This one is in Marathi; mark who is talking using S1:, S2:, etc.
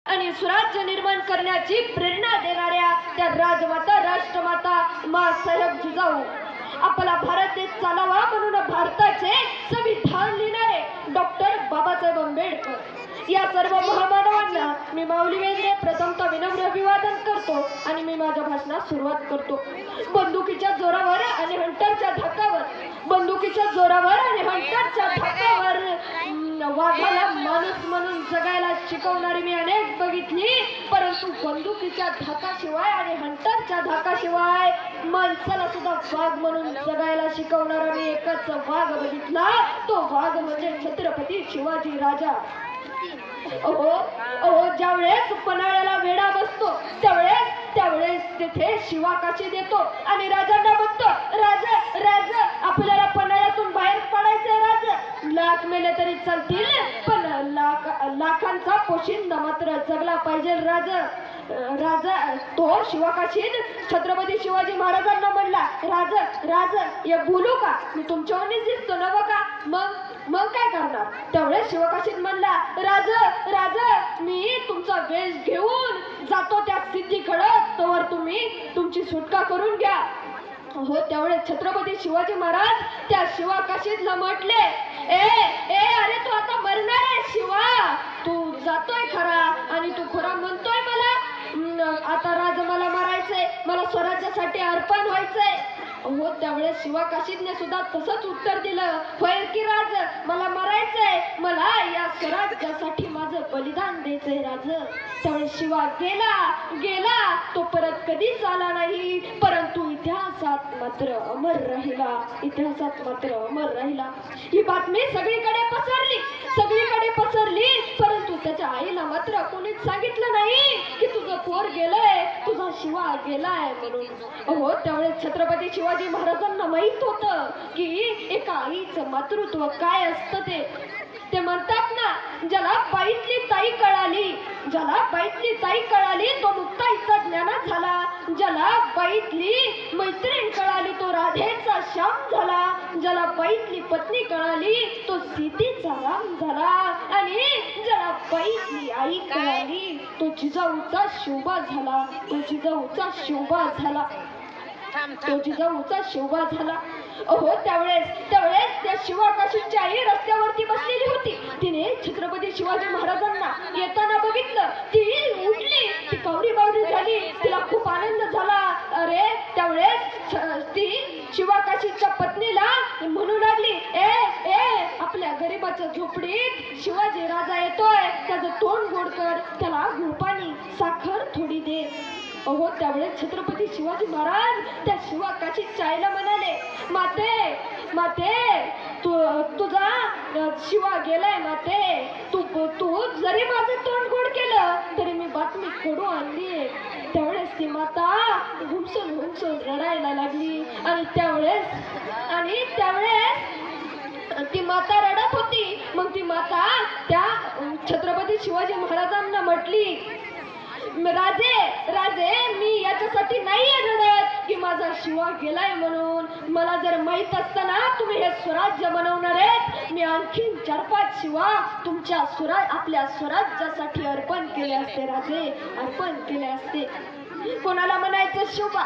S1: आणि स्वराज्य निर्माण करण्याची प्रेरणा देणाऱ्या त्या राजमाता राष्ट्रमाता माँसाहेब जिजाऊ, आपला भारत देश चालावा म्हणून भारताचे संविधान लिहिणारे डॉक्टर बाबासाहेब आंबेडकर या सर्व महामानवांना मी माऊली वेंद्रे प्रथमतः विनम्र अभिवादन करतो आणि मी माझ्या भाषणास सुरुवात करतो। बंदुकीच्या जोरावर आणि हंटरच्या धाकावर, बंदुकीच्या जोरावर आणि हंटरच्या धाकावर वाघाला माणूस म्हणून जगायला शिकवणारी मी अनेक बघितली, परंतु बंदुकीच्या धाकाशिवाय आणि हंटरच्या धाकाशिवाय माणसाला सुद्धा वाघ म्हणून जगायला शिकवणारा मी एकच वाघ बघितला। तो वाघ म्हणजे छत्रपती शिवाजी राजा। अहो ज्यावेळेस पन्हाळ्याला वेढा बसतो त्यावेळेस तिथे शिवा काशी देतो आणि राजांना म्हणतो, राजा राजा आपल्याला पन्हाळ्यातून बाहेर पडायचंय राजा, लाख मेले तरी चालतील पण लाखांचा पोशिंदा मात्र जगला पाहिजे राजा। राजा तो शिवाकाशीत छत्रपती शिवाजी महाराजांना म्हणला, राजा राजा ये बोलू का, मी तुमच्यावरच दिसतो ना बघा, मग काय करणार। त्यावेळेस शिवकाशीत म्हणला, राजा राजा मी तुमचा वेश घेऊन जातो त्या सिद्धीकडे, तोवर तुम्ही तुमची सुटका करून घ्या। त्यावेळेस छत्रपती शिवाजी महाराज त्या शिवाकाशीतला म्हटले, अरे तू आता मरणार आहे शिवा, तू जातोय खरा आणि तू खरा म्हणतोय मला आता राजा मला मारायचंय, मला स्वराज्यासाठी अर्पण व्हायचंय। त्यावेळेस शिवाकाशीतने सुद्धा तसंच उत्तर दिलं, होय की राज मला मारायचंय, मला या स्वराज्यासाठी माझं बलिदान द्यायचंय राज। त्यावेळेस शिवा गेला तो परत कधीच आला नाही, परंतु इतिहासात मात्र अमर राहिला, इतिहासात मात्र अमर राहिला। ही बातमी सगळीकडे पसरली, परंतु त्याच्या आईला मात्र कोणीच सांगितलं नाही की तुझं पोर गेलंय, तुझा शिवा गेलाय म्हणून। त्यावेळेस छत्रपती शिवाजी महाराजांना माहित होतं की एका आईचं मातृत्व काय असतं ते म्हणतात ना, ज्याला बाईतली ताई कळाली तो मुक्ताईचा ज्ञाना झाला, ज्याला बाईतली मैत्रीण कळाली तो राधेचा श्याम झाला, ज्याला बाईतली पत्नी कळाली तो सीतेचा राम झाला, आणि ज्याला बाईतली आई कळाली तो जिजाऊचा शोभा झाला, तो जिजाऊचा शोभा झाला। त्यावेळेस त्या शिवाकाशीची आई रस्त्यावरती बसलेली होती, तिने छत्रपती शिवाजी महाराजांना येताना बघितलं, ती उठली, ती कावरी झाली, तिला खूप आनंद झाला। अरे त्यावेळेस ती शिवाकाशीच्या पत्नीला म्हणू लागली, आपल्या गरीबाच्या झोपडीत शिवाजी राजा येतोय, त्याचं तोंड गोड कर, त्याला गुळपाणी साखर थोडी दे। त्यावेळेस छत्रपती शिवाजी महाराज त्या शिवाकाशीच्या आईला म्हणाले, माते तुझा शिवा गेलाय माते, तू जरी माझं तोंड गोड केलं तरी मी बातमी कडू आणली। त्यावेळेस ती माता घुमसून रडायला लागली आणि त्यावेळेस ती माता रडत होती। मग ती माता त्या छत्रपती शिवाजी महाराजांना म्हटली, राजे मी याच्यासाठी नाहीये रडत की माझा शिवा गेलाय म्हणून, मला जर माहित असतं ना तुम्ही हे स्वराज्य बनवणार आहेत, मी आणखीन 4-5 शिवा आपल्या स्वराज्यासाठी अर्पण केले असते राजे, अर्पण केले असते। कोणाला म्हणायचं शिवा